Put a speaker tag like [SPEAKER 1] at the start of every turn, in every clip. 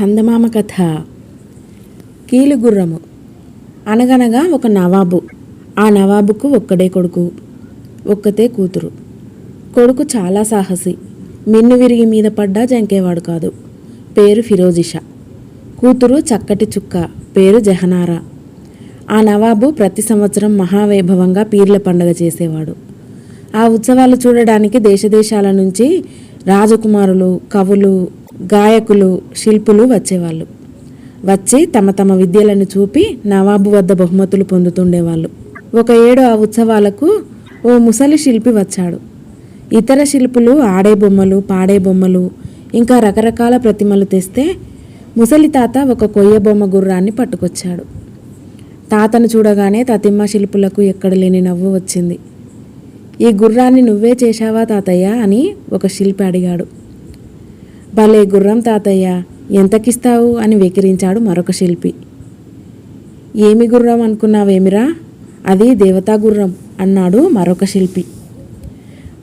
[SPEAKER 1] చందమామ కథ. కీలుగుర్రము. అనగనగా ఒక నవాబు. ఆ నవాబుకు ఒక్కడే కొడుకు, ఒక్కతే కూతురు. కొడుకు చాలా సాహసి, మిన్ను విరిగి మీద పడ్డా జంకేవాడు కాదు. పేరు ఫిరోజిషా. కూతురు చక్కటి చుక్క, పేరు జహనారా. ఆ నవాబు ప్రతి సంవత్సరం మహావైభవంగా పీర్ల పండుగ చేసేవాడు. ఆ ఉత్సవాలు చూడడానికి దేశదేశాల నుంచి రాజకుమారులు, కవులు, గాయకులు, శిల్పులు వచ్చేవాళ్ళు. వచ్చి తమ తమ విద్యలను చూపి నవాబు వద్ద బహుమతులు పొందుతుండేవాళ్ళు. ఒక ఏడు ఆ ఉత్సవాలకు ఓ ముసలి శిల్పి వచ్చాడు. ఇతర శిల్పులు ఆడే బొమ్మలు, పాడే బొమ్మలు, ఇంకా రకరకాల ప్రతిమలు తెస్తే ముసలి తాత ఒక కొయ్య బొమ్మ గుర్రాన్ని పట్టుకొచ్చాడు. తాతను చూడగానే తతిమ్మ శిల్పులకు ఎక్కడ లేని నవ్వు వచ్చింది. ఈ గుర్రాన్ని నువ్వే చేశావా తాతయ్య అని ఒక శిల్పి అడిగాడు. భలే గుర్రం తాతయ్య, ఎంతకిస్తావు అని వెకిరించాడు మరొక శిల్పి. ఏమి గుర్రం అనుకున్నావేమిరా, అది దేవతా గుర్రం అన్నాడు మరొక శిల్పి.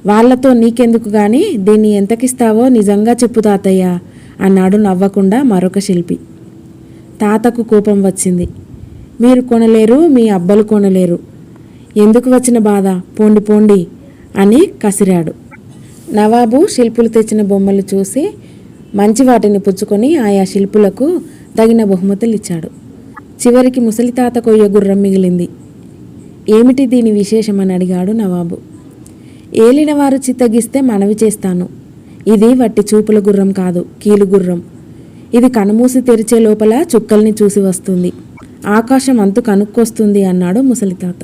[SPEAKER 1] వాళ్లతో నీకెందుకు గాని దీన్ని ఎంతకిస్తావో నిజంగా చెప్పు తాతయ్య అన్నాడు నవ్వకుండా మరొక శిల్పి. తాతకు కోపం వచ్చింది. మీరు కొనలేరు, మీ అబ్బలు కొనలేరు, ఎందుకు వచ్చిన బాధ, పోండి పోండి అని కసిరాడు. నవాబు శిల్పులు తెచ్చిన బొమ్మలు చూసి మంచి వాటిని పుచ్చుకొని ఆయా శిల్పులకు తగిన బహుమతులు ఇచ్చాడు. చివరికి ముసలి తాత కొయ్య గుర్రం మిగిలింది. ఏమిటి దీని విశేషమని అడిగాడు నవాబు. ఏలినవారు చిత్తగిస్తే మనవి చేస్తాను. ఇది వట్టి చూపుల గుర్రం కాదు, కీలుగుర్రం. ఇది కనుమూసి తెరిచే లోపల చుక్కల్ని చూసి వస్తుంది, ఆకాశం అంతు కనుక్కొస్తుంది అన్నాడు ముసలి తాత.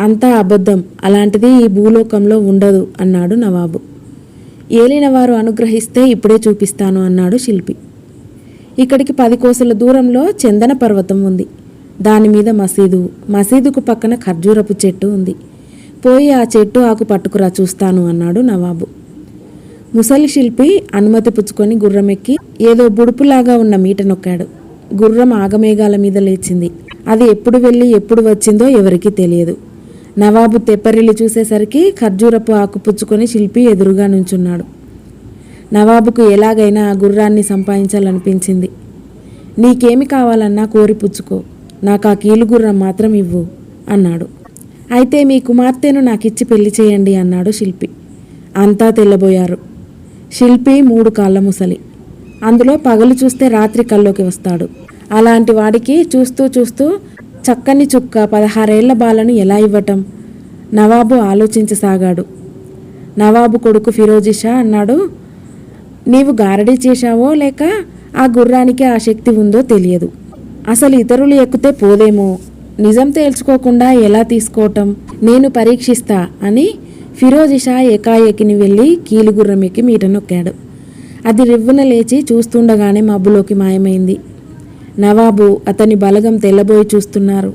[SPEAKER 1] అంతా అబద్ధం, అలాంటిది ఈ భూలోకంలో ఉండదు అన్నాడు నవాబు. ఏలినవారు అనుగ్రహిస్తే ఇప్పుడే చూపిస్తాను అన్నాడు శిల్పి. ఇక్కడికి 10 కోసల దూరంలో చందన పర్వతం ఉంది. దానిమీద మసీదు, మసీదుకు పక్కన ఖర్జూరపు చెట్టు ఉంది. పోయి ఆ చెట్టు ఆకు పట్టుకురా చూస్తాను అన్నాడు నవాబు. ముసలి శిల్పి అనుమతి పుచ్చుకొని గుర్రమెక్కి ఏదో బుడుపులాగా ఉన్న మీట నొక్కాడు. గుర్రం ఆగమేఘాల మీద లేచింది. అది ఎప్పుడు వెళ్ళి ఎప్పుడు వచ్చిందో ఎవరికీ తెలియదు. నవాబు తెప్పరిల్లి చూసేసరికి ఖర్జూరపు ఆకు పుచ్చుకొని శిల్పి ఎదురుగా నుంచున్నాడు. నవాబుకు ఎలాగైనా ఆ గుర్రాన్ని సంపాదించాలనిపించింది. నీకేమి కావాలన్నా కోరి పుచ్చుకో, నాకు ఆ కీలుగుర్రం మాత్రం ఇవ్వు అన్నాడు. అయితే మీ కుమార్తెను నాకిచ్చి పెళ్లి చేయండి అన్నాడు శిల్పి. అంతా తెల్లబోయారు. శిల్పి 3 కాళ్ళ ముసలి, అందులో పగలు చూస్తే రాత్రి కల్లోకి వస్తాడు. అలాంటి వాడికి చూస్తూ చూస్తూ చక్కని చుక్క 16 ఏళ్ల బాలను ఎలా ఇవ్వటం? నవాబు ఆలోచించసాగాడు. నవాబు కొడుకు ఫిరోజిషా అన్నాడు, నీవు గారడీ చేశావో లేక ఆ గుర్రానికి ఆ శక్తి ఉందో తెలియదు. అసలు ఇతరులు ఎక్కితే పోదేమో, నిజం తేల్చుకోకుండా ఎలా తీసుకోవటం? నేను పరీక్షిస్తా అని ఫిరోజిషా ఏకాఏకిని వెళ్ళి కీలుగుర్రం ఎక్కి మీట నొక్కాడు. అది రివ్వున లేచి చూస్తుండగానే మబ్బులోకి మాయమైంది. నవాబు, అతని బలగం తెల్లబోయి చూస్తున్నారు.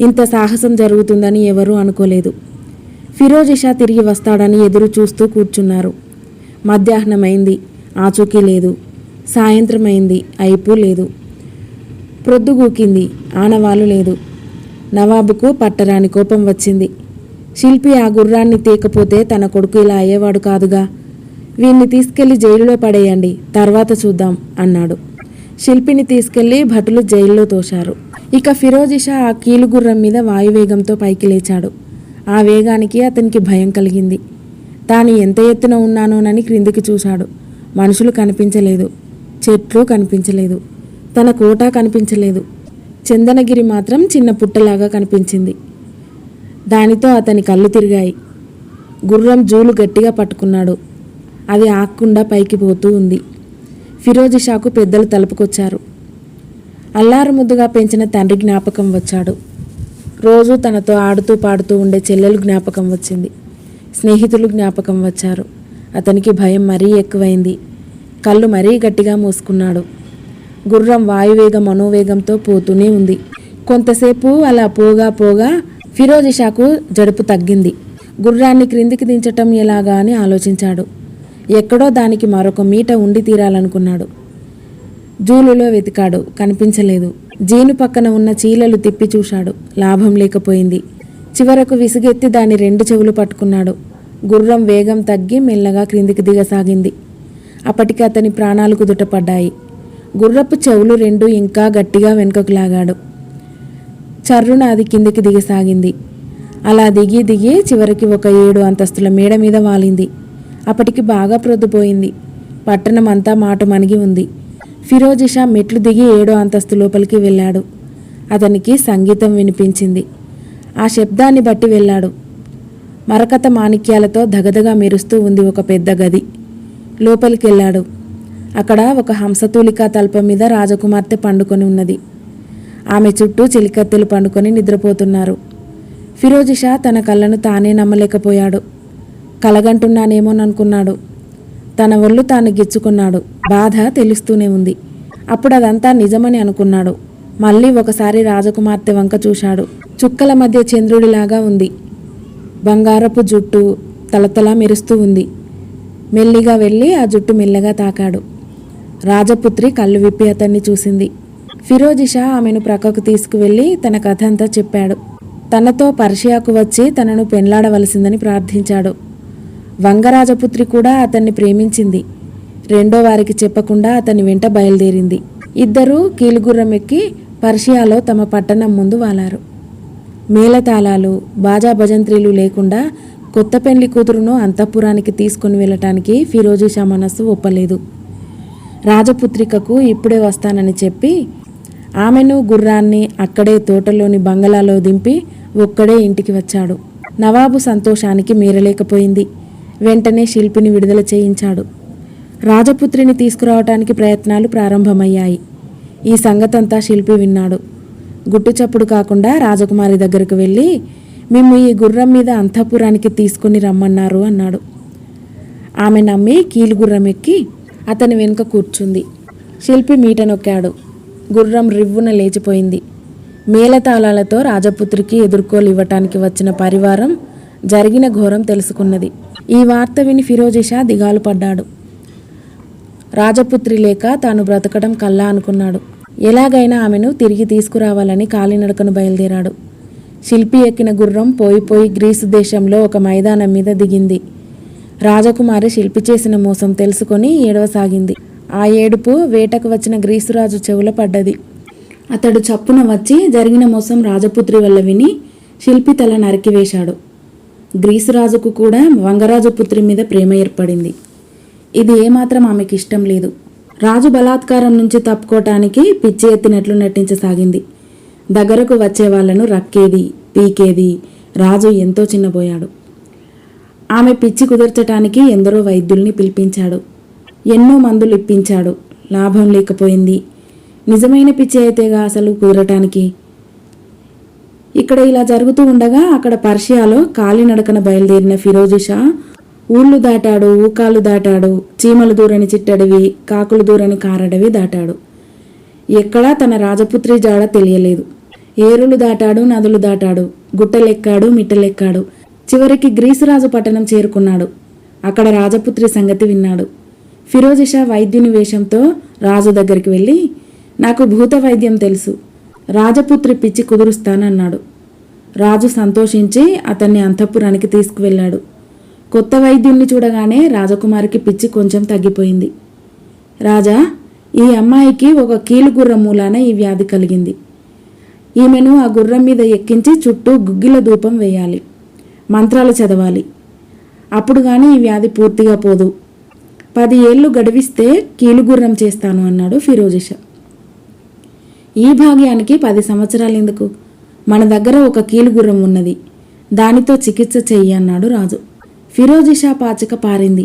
[SPEAKER 1] ఇంత సాహసం జరుగుతుందని ఎవరూ అనుకోలేదు. ఫిరోజిషా తిరిగి వస్తాడని ఎదురు చూస్తూ కూర్చున్నారు. మధ్యాహ్నమైంది, ఆచూకీ లేదు. సాయంత్రమైంది, అయిపూ లేదు. ప్రొద్దుగూకింది, ఆనవాలు లేదు. నవాబుకు పట్టరాని కోపం వచ్చింది. శిల్పి ఆ గుర్రాన్ని తీయకపోతే తన కొడుకు ఇలా అయ్యేవాడు కాదుగా. వీణ్ణి తీసుకెళ్లి జైలులో పడేయండి, తర్వాత చూద్దాం అన్నాడు. శిల్పిని తీసుకెళ్లి భటులు జైల్లో తోశారు. ఇక ఫిరోజిషా ఆ కీలుగుర్రం మీద వాయువేగంతో పైకి లేచాడు. ఆ వేగానికి అతనికి భయం కలిగింది. తాను ఎంత ఎత్తున ఉన్నానోనని క్రిందికి చూశాడు. మనుషులు కనిపించలేదు, చెట్లు కనిపించలేదు, తన కోట కనిపించలేదు. చందనగిరి మాత్రం చిన్న పుట్టలాగా కనిపించింది. దానితో అతని కళ్ళు తిరిగాయి. గుర్రం జూలు గట్టిగా పట్టుకున్నాడు. అది ఆక్కుండా పైకి పోతూ ఉంది. ఫిరోజిషాకు పెద్దలు తలుపుకొచ్చారు. అల్లారు ముద్దుగా పెంచిన తండ్రి జ్ఞాపకం వచ్చాడు. రోజు తనతో ఆడుతూ పాడుతూ ఉండే చెల్లెలు జ్ఞాపకం వచ్చింది. స్నేహితులు జ్ఞాపకం వచ్చారు. అతనికి భయం మరీ ఎక్కువైంది. కళ్ళు మరీ గట్టిగా మూసుకున్నాడు. గుర్రం వాయువేగ మనోవేగంతో పోతూనే ఉంది. కొంతసేపు అలా పోగా పోగా ఫిరోజిషాకు జడుపు తగ్గింది. గుర్రాన్ని క్రిందికి దించటం ఎలాగా అని ఆలోచించాడు. ఎక్కడో దానికి మరొక మీట ఉండి తీరాలనుకున్నాడు. జూలులో వెతికాడు, కనిపించలేదు. జీను పక్కన ఉన్న చీలలు తిప్పి చూశాడు, లాభం లేకపోయింది. చివరకు విసుగెత్తి దాని 2 చెవులు పట్టుకున్నాడు. గుర్రం వేగం తగ్గి మెల్లగా క్రిందికి దిగసాగింది. అప్పటికి అతని ప్రాణాలు కుదుటపడ్డాయి. గుర్రపు చెవులు రెండు ఇంకా గట్టిగా వెనుకకు లాగాడు. చర్రున అది కిందికి దిగసాగింది. అలా దిగి దిగి చివరికి ఒక 7 అంతస్తుల మేడ మీద వాలింది. అప్పటికి బాగా ప్రొద్దుపోయింది. పట్టణం అంతా మాటు మణిగి ఉంది. ఫిరోజి షా మెట్లు దిగి 7వ అంతస్తు లోపలికి వెళ్ళాడు. అతనికి సంగీతం వినిపించింది. ఆ శబ్దాన్ని బట్టి వెళ్ళాడు. మరకత మాణిక్యాలతో దగదగా మెరుస్తూ ఉంది ఒక పెద్ద గది. లోపలికి వెళ్ళాడు. అక్కడ ఒక హంసతూలికా తల్పం మీద రాజకుమార్తె పండుకొని ఉన్నది. ఆమె చుట్టూ చిలికత్తెలు పండుకొని నిద్రపోతున్నారు. ఫిరోజి షా తన కళ్ళను తానే నమ్మలేకపోయాడు. కలగంటున్నానేమోననుకున్నాడు. తన ఒళ్ళు తాను గిచ్చుకున్నాడు. బాధ తెలుస్తూనే ఉంది. అప్పుడు అదంతా నిజమని అనుకున్నాడు. మళ్ళీ ఒకసారి రాజకుమార్తె వంక చూశాడు. చుక్కల మధ్య చంద్రుడిలాగా ఉంది. బంగారపు జుట్టు తలతలా మెరుస్తూ ఉంది. మెల్లిగా వెళ్ళి ఆ జుట్టు మెల్లగా తాకాడు. రాజపుత్రి కళ్ళు విప్పి అతన్ని చూసింది. ఫిరోజి షా ఆమెను ప్రక్కకు తీసుకువెళ్ళి తన కథ అంతా చెప్పాడు. తనతో పర్షియాకు వచ్చి తనను పెండ్లాడవలసిందని ప్రార్థించాడు. వంగరాజపుత్రి కూడా అతన్ని ప్రేమించింది. రెండో వారికి చెప్పకుండా అతని వెంట బయలుదేరింది. ఇద్దరూ కీలుగుర్రం ఎక్కి పర్షియాలో తమ పట్టణం ముందు వాలారు. మేళతాళాలు బాజా భజంత్రీలు లేకుండా కొత్త పెండ్లి కూతురును అంతఃపురానికి తీసుకుని వెళ్ళటానికి ఫిరోజి షా మనస్సు ఒప్పలేదు. రాజపుత్రికకు ఇప్పుడే వస్తానని చెప్పి ఆమెను గుర్రాన్ని అక్కడే తోటలోని బంగళాలో దింపి ఒక్కడే ఇంటికి వచ్చాడు. నవాబు సంతోషానికి మీరలేకపోయింది. వెంటనే శిల్పిని విడుదల చేయించాడు. రాజపుత్రిని తీసుకురావటానికి ప్రయత్నాలు ప్రారంభమయ్యాయి. ఈ సంగతంతా శిల్పి విన్నాడు. గుట్టుచప్పుడు కాకుండా రాజకుమారి దగ్గరకు వెళ్ళి, మిమ్ము ఈ గుర్రం మీద అంతఃపురానికి తీసుకుని రమ్మన్నారు అన్నాడు. ఆమె నమ్మి కీలుగుర్రం ఎక్కి అతని వెనుక కూర్చుంది. శిల్పి మీట నొక్కాడు. గుర్రం రివ్వున లేచిపోయింది. మేళతాళాలతో రాజపుత్రికి ఎదుర్కోలు ఇవ్వటానికి వచ్చిన పరివారం జరిగిన ఘోరం తెలుసుకున్నది. ఈ వార్త విని ఫిరోజి షా దిగాలు పడ్డాడు. రాజపుత్రి లేక తాను బ్రతకడం కల్లా అనుకున్నాడు. ఎలాగైనా ఆమెను తిరిగి తీసుకురావాలని కాలినడకను బయలుదేరాడు. శిల్పి ఎక్కిన గుర్రం పోయి గ్రీసు దేశంలో ఒక మైదానం మీద దిగింది. రాజకుమారి శిల్పి చేసిన మోసం తెలుసుకొని ఏడవసాగింది. ఆ ఏడుపు వేటకు వచ్చిన గ్రీసురాజు చెవుల పడ్డది. అతడు చప్పున వచ్చి జరిగిన మోసం రాజపుత్రి వల్ల విని శిల్పి తల నరికివేశాడు. గ్రీసురాజుకు కూడా వంగరాజు పుత్రి మీద ప్రేమ ఏర్పడింది. ఇది ఏమాత్రం ఆమెకి ఇష్టం లేదు. రాజు బలాత్కారం నుంచి తప్పుకోవటానికి పిచ్చి ఎత్తినట్లు నటించసాగింది. దగ్గరకు వచ్చే వాళ్లను రక్కేది, పీకేది. రాజు ఎంతో చిన్నబోయాడు. ఆమె పిచ్చి కుదర్చటానికి ఎందరో వైద్యుల్ని పిలిపించాడు. ఎన్నో మందులు ఇప్పించాడు. లాభం లేకపోయింది. నిజమైన పిచ్చి అయితేగా అసలు కుదరటానికి. ఇక్కడ ఇలా జరుగుతూ ఉండగా అక్కడ పర్షియాలో కాలినడకన బయలుదేరిన ఫిరోజి షా ఊళ్ళు దాటాడు, ఊకాలు దాటాడు, చీమలు దూరని చిట్టడివి, కాకులు దూరని కారడవి దాటాడు. ఎక్కడా తన రాజపుత్రి జాడ తెలియలేదు. ఏరులు దాటాడు, నదులు దాటాడు, గుట్టలెక్కాడు, మిట్టలెక్కాడు. చివరికి గ్రీసురాజు పట్టణం చేరుకున్నాడు. అక్కడ రాజపుత్రి సంగతి విన్నాడు. ఫిరోజి షా వైద్యుని వేషంతో రాజు దగ్గరికి వెళ్ళి, నాకు భూత వైద్యం తెలుసు, రాజపుత్రి పిచ్చి కుదురుస్తానన్నాడు. రాజు సంతోషించి అతన్ని అంతఃపురానికి తీసుకువెళ్ళాడు. కొత్త వైద్యుణ్ణి చూడగానే రాజకుమారికి పిచ్చి కొంచెం తగ్గిపోయింది. రాజా, ఈ అమ్మాయికి ఒక కీలుగుర్రం మూలాన ఈ వ్యాధి కలిగింది. ఈమెను ఆ గుర్రం మీద ఎక్కించి చుట్టూ గుగ్గిల ధూపం వేయాలి, మంత్రాలు చదవాలి. అప్పుడు కానీ ఈ వ్యాధి పూర్తిగా పోదు. 10 ఏళ్ళు గడివిస్తే కీలుగుర్రం చేస్తాను అన్నాడు ఫిరోజి షా. ఈ భాగ్యానికి 10 సంవత్సరాలు ఎందుకు? మన దగ్గర ఒక కీలుగుర్రం ఉన్నది, దానితో చికిత్స చెయ్యి అన్నాడు రాజు. ఫిరోజి షా పాచిక పారింది.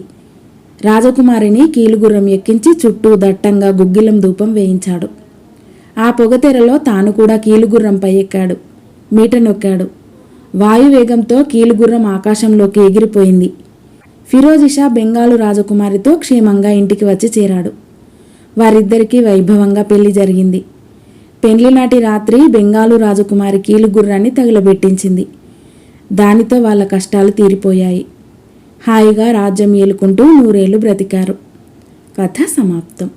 [SPEAKER 1] రాజకుమారిని కీలుగుర్రం ఎక్కించి చుట్టూ దట్టంగా గుగ్గిలం ధూపం వేయించాడు. ఆ పొగతెరలో తాను కూడా కీలుగుర్రంపై ఎక్కాడు. మీట నొక్కాడు. వాయువేగంతో కీలుగుర్రం ఆకాశంలోకి ఎగిరిపోయింది. ఫిరోజి షా బెంగాలు రాజకుమారితో క్షేమంగా ఇంటికి వచ్చి చేరాడు. వారిద్దరికీ వైభవంగా పెళ్లి జరిగింది. పెండ్లినాటి రాత్రి బెంగాలు రాజకుమారి కీలుగుర్రాన్ని తగిలబెట్టించింది. దానితో వాళ్ళ కష్టాలు తీరిపోయాయి. హాయిగా రాజ్యం ఏలుకుంటూ 100 ఏళ్లు బ్రతికారు. కథ సమాప్తం.